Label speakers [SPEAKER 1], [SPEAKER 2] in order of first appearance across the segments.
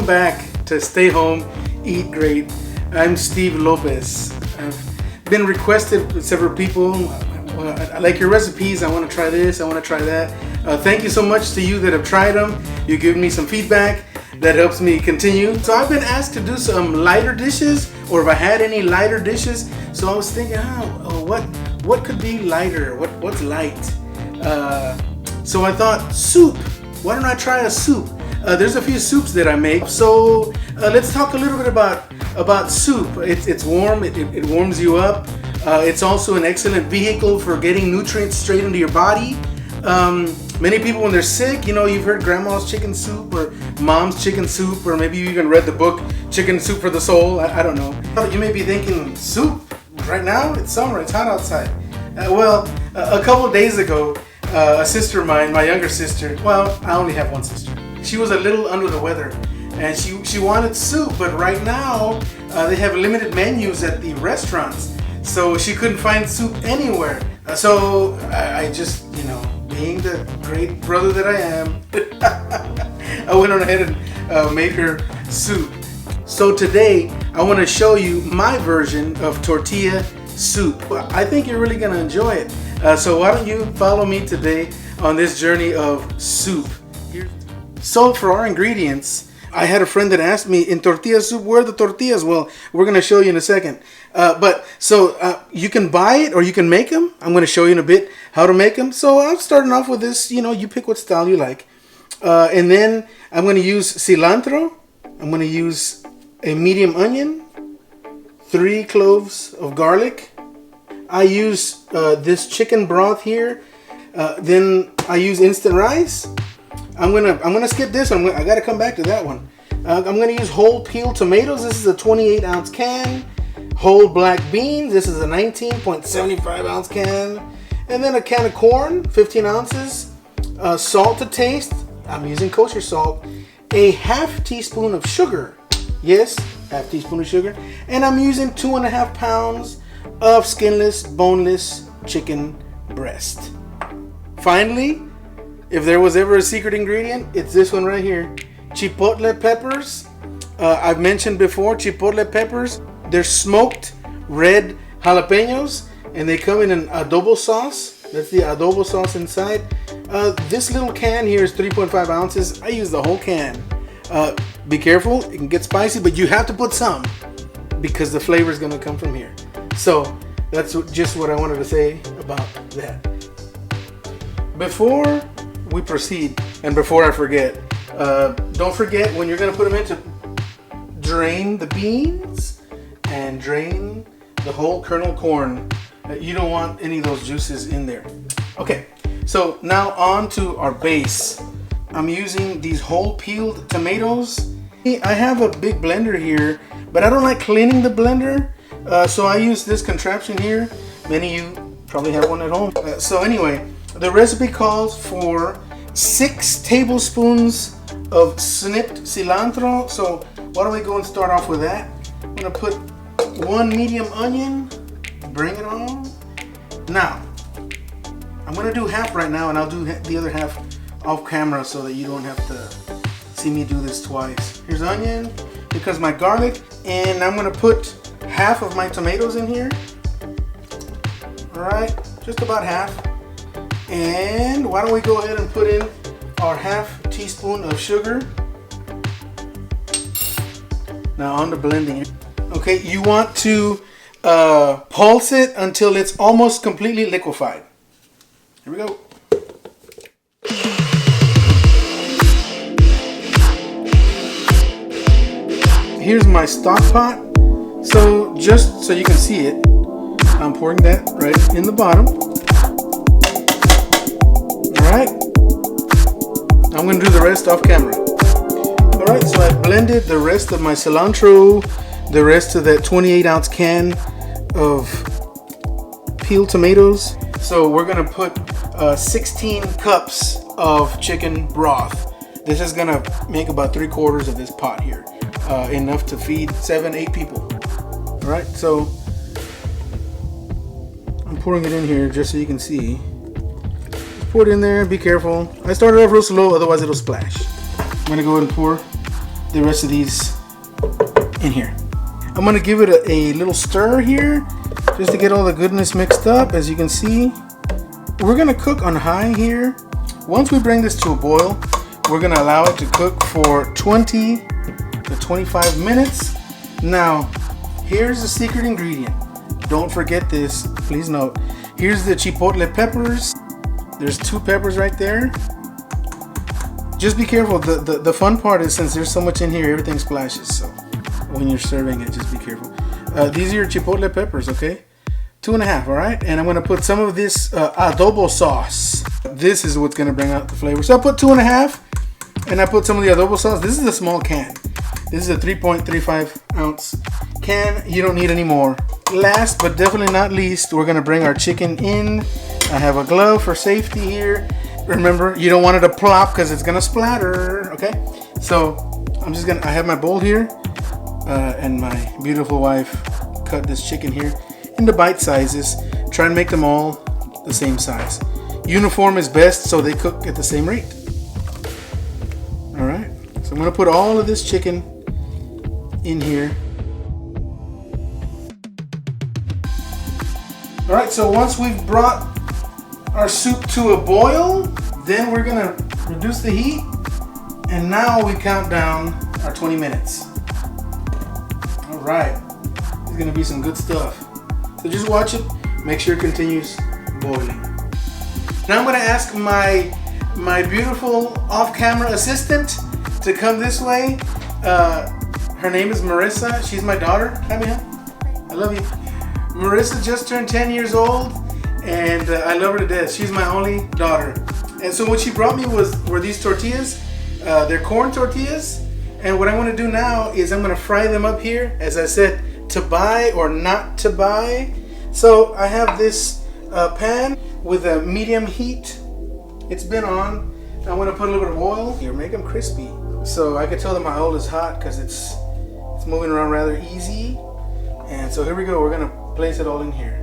[SPEAKER 1] Welcome back to Stay Home, Eat Great. I'm Steve Lopez. I've been requested with several people. I like your recipes. I want to try this. I want to try that. Thank you so much to you that have tried them. You give me some feedback that helps me continue. So I've been asked to do some lighter dishes, or if I had any lighter dishes. So I was thinking, what could be lighter? What's light? So I thought soup. Why don't I try a soup? There's a few soups that I make. So let's talk a little bit about soup. It's warm. It warms you up. It's also an excellent vehicle for getting nutrients straight into your body. Many people, when they're sick, you've heard grandma's chicken soup or mom's chicken soup, or maybe you even read the book Chicken Soup for the Soul. I don't know. You may be thinking, soup? Right now? It's summer. It's hot outside. A couple of days ago, a sister of mine, my younger sister, well, I only have one sister. She was a little under the weather, and she wanted soup, but right now they have limited menus at the restaurants, so she couldn't find soup anywhere. So I just, being the great brother that I am, I went on ahead and made her soup. So today I want to show you my version of tortilla soup. I think you're really going to enjoy it. So why don't you follow me today on this journey of soup. So for our ingredients, I had a friend that asked me, in tortilla soup, where are the tortillas? Well, we're going to show you in a second. You can buy it or you can make them. I'm going to show you in a bit how to make them. So I'm starting off with this, you pick what style you like. And then I'm going to use cilantro. I'm going to use a medium onion, 3 cloves of garlic. I use this chicken broth here. Then I use instant rice. I'm gonna skip this one. I gotta come back to that one. I'm gonna use whole peeled tomatoes. This is a 28-ounce can. Whole black beans. This is a 19.75-ounce can. And then a can of corn, 15 ounces. Salt to taste. I'm using kosher salt. A half teaspoon of sugar. Yes, half teaspoon of sugar. And I'm using 2.5 pounds of skinless, boneless chicken breast. Finally, if there was ever a secret ingredient, it's this one right here. Chipotle peppers. I've mentioned before, chipotle peppers. They're smoked red jalapenos, and they come in an adobo sauce. That's the adobo sauce inside. This little can here is 3.5 ounces. I use the whole can. Be careful, it can get spicy, but you have to put some because the flavor is going to come from here. So that's just what I wanted to say about that. Before we proceed, and before I forget, don't forget when you're going to put them in to drain the beans and drain the whole kernel corn. You don't want any of those juices in there. Okay, so now on to our base. I'm using these whole peeled tomatoes. I have a big blender here, but I don't like cleaning the blender, so I use this contraption here. Many of you probably have one at home. So anyway, the recipe calls for 6 tablespoons of snipped cilantro. So why don't we go and start off with that? I'm gonna put 1 medium onion. Bring it on. Now, I'm gonna do half right now, and I'll do the other half off camera so that you don't have to see me do this twice. Here's onion. Here comes my garlic, and I'm gonna put half of my tomatoes in here. All right, just about half. And why don't we go ahead and put in our half teaspoon of sugar. Now on to blending. Okay, you want to pulse it until it's almost completely liquefied. Here we go. Here's my stock pot. So just so you can see it, I'm pouring that right in the bottom. Alright, I'm going to do the rest off camera. Alright, so I blended the rest of my cilantro, the rest of that 28-ounce can of peeled tomatoes. So we're going to put 16 cups of chicken broth. This is going to make about 3/4 of this pot here. Enough to feed 7-8 people. Alright, so I'm pouring it in here just so you can see. Pour it in there, be careful. I started off real slow, otherwise it'll splash. I'm gonna go ahead and pour the rest of these in here. I'm gonna give it a little stir here just to get all the goodness mixed up. As you can see, we're gonna cook on high here. Once we bring this to a boil, we're gonna allow it to cook for 20 to 25 minutes. Now, here's the secret ingredient. Don't forget this, please note. Here's the Chipotle peppers. There's 2 peppers right there. Just be careful. The fun part is, since there's so much in here, everything splashes. So when you're serving it, just be careful. These are your Chipotle peppers, okay? 2.5, all right? And I'm gonna put some of this adobo sauce. This is what's gonna bring out the flavor. So I put 2.5, and I put some of the adobo sauce. This is a small can. This is a 3.35 ounce can. You don't need any more. Last but definitely not least, we're gonna bring our chicken in. I have a glove for safety here. Remember, you don't want it to plop because it's gonna splatter, okay? So I have my bowl here, and my beautiful wife cut this chicken here into bite sizes. Try and make them all the same size. Uniform is best, so they cook at the same rate. All right, so I'm gonna put all of this chicken in here. All right, so once we've brought our soup to a boil, then we're gonna reduce the heat, and now we count down our 20 minutes. All right, it's gonna be some good stuff. So just watch it, make sure it continues boiling. Now I'm gonna ask my beautiful off-camera assistant to come this way. Her name is Marissa. She's my daughter. Hi, Mia. I love you. Marissa just turned 10 years old, and I love her to death. She's my only daughter. And so what she brought me were these tortillas. They're corn tortillas. And what I want to do now is I'm going to fry them up here. As I said, to buy or not to buy. So I have this pan with a medium heat. It's been on. I want to put a little bit of oil here, make them crispy. So I can tell that my oil is hot because it's moving around rather easy. And so here we go. We're going to place it all in here.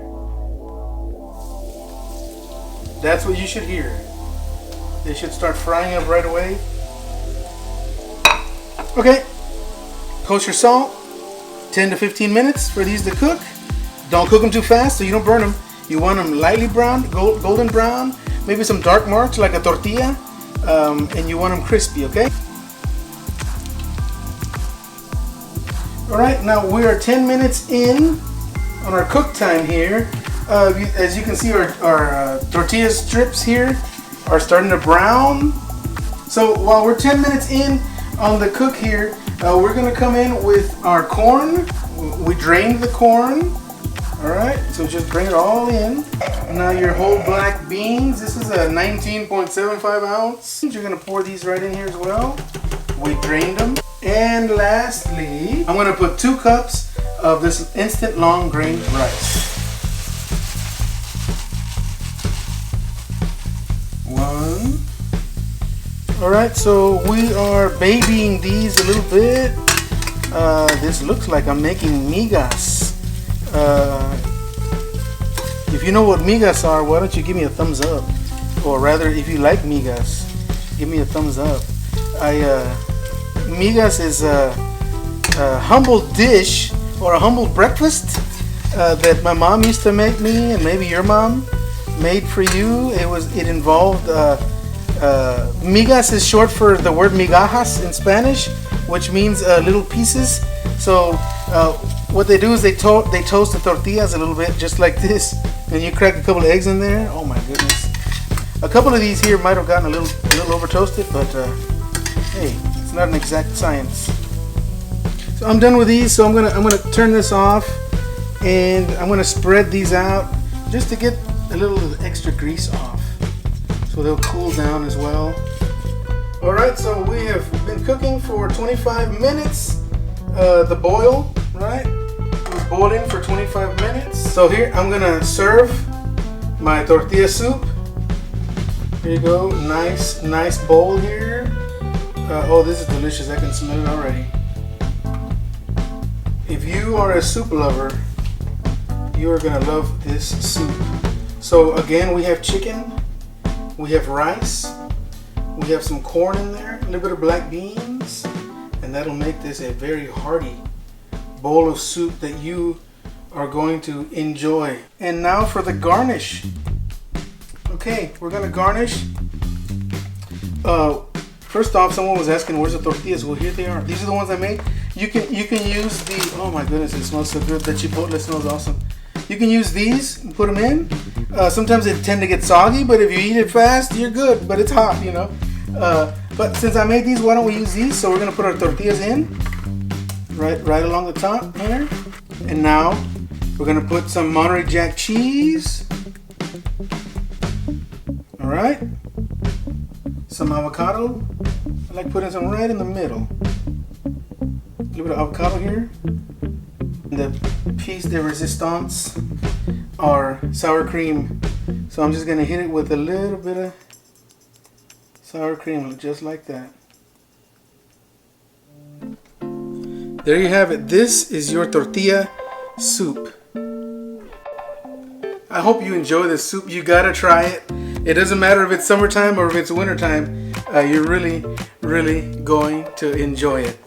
[SPEAKER 1] That's what you should hear. They should start frying up right away. Okay, Kosher-salt, 10 to 15 minutes for these to cook. Don't cook them too fast so you don't burn them. You want them lightly brown, golden brown, maybe some dark marks like a tortilla, and you want them crispy, okay? All right, now we are 10 minutes in on our cook time here. As you can see, our tortilla strips here are starting to brown. So while we're 10 minutes in on the cook here, we're gonna come in with our corn. We drained the corn. All right, so just bring it all in. Now your whole black beans. This is a 19.75 ounce. You're gonna pour these right in here as well. We drained them. And lastly, I'm gonna put 2 cups of this instant long grain rice. 1. All right, so we are babying these a little bit. This looks like I'm making migas. If you know what migas are, why don't you give me a thumbs up? Or rather, if you like migas, give me a thumbs up. Migas is a humble dish or a humble breakfast that my mom used to make me, and maybe your mom made for you. It involved migas is short for the word migajas in Spanish, which means little pieces. So what they do is they toast the tortillas a little bit, just like this, and you crack a couple of eggs in there. Oh my goodness! A couple of these here might have gotten a little over toasted, but hey, it's not an exact science. So I'm done with these. So I'm gonna turn this off, and I'm gonna spread these out just to get a little of the extra grease off, so they'll cool down as well. All right, so we have been cooking for 25 minutes. The boil, right? It was boiling for 25 minutes. So here I'm gonna serve my tortilla soup. Here you go, nice bowl here. Oh, this is delicious. I can smell it already. If you are a soup lover, you are gonna love this soup. So again, we have chicken, we have rice, we have some corn in there, a little bit of black beans, and and that'll make this a very hearty bowl of soup that you are going to enjoy. And now for the garnish. Okay, we're gonna garnish. First off, someone was asking where's the tortillas. Well, here they are. These are the ones I made. You can use the, oh my goodness, it smells so good. The Chipotle smells awesome. You can use these and put them in. Sometimes they tend to get soggy, but if you eat it fast, you're good. But it's hot, you know. But since I made these, why don't we use these? So we're gonna put our tortillas in, right along the top here. And now we're gonna put some Monterey Jack cheese. All right. Some avocado. I like putting some right in the middle. A little bit of avocado here. The piece de resistance, or sour cream. So I'm just gonna hit it with a little bit of sour cream, just like that. There you have it. This is your tortilla soup. I hope you enjoy this soup. You gotta try it. It doesn't matter if it's summertime or if it's wintertime. You're really going to enjoy it.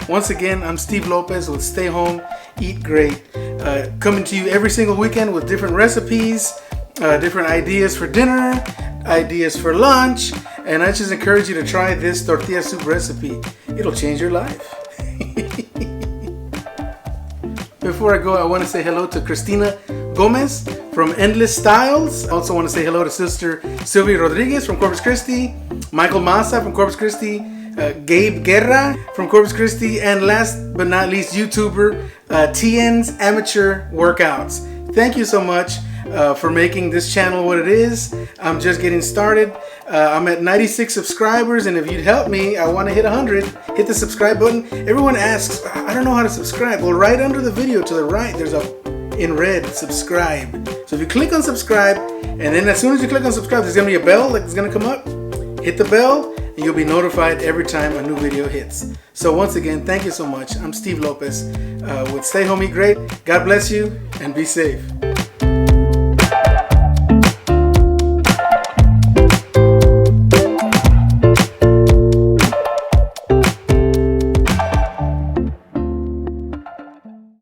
[SPEAKER 1] Once again, I'm Steve Lopez with Stay Home, Eat Great. Coming to you every single weekend with different recipes, different ideas for dinner, ideas for lunch. And I just encourage you to try this tortilla soup recipe. It'll change your life. Before I go, I want to say hello to Christina Gomez from Endless Styles. I also want to say hello to Sister Sylvia Rodriguez from Corpus Christi, Michael Massa from Corpus Christi, Gabe Guerra from Corpus Christi, and last but not least, YouTuber TN's Amateur Workouts. Thank you so much for making this channel what it is. I'm just getting started. I'm at 96 subscribers, and if you'd help me, I want to hit 100. Hit the subscribe button. Everyone asks, I don't know how to subscribe. Well, right under the video to the right, there's in red, subscribe. So if you click on subscribe, and then as soon as you click on subscribe, there's gonna be a bell that's gonna come up. Hit the bell, and you'll be notified every time a new video hits. So once again, thank you so much. I'm Steve Lopez with Stay Home, Eat Great. God bless you, and be safe.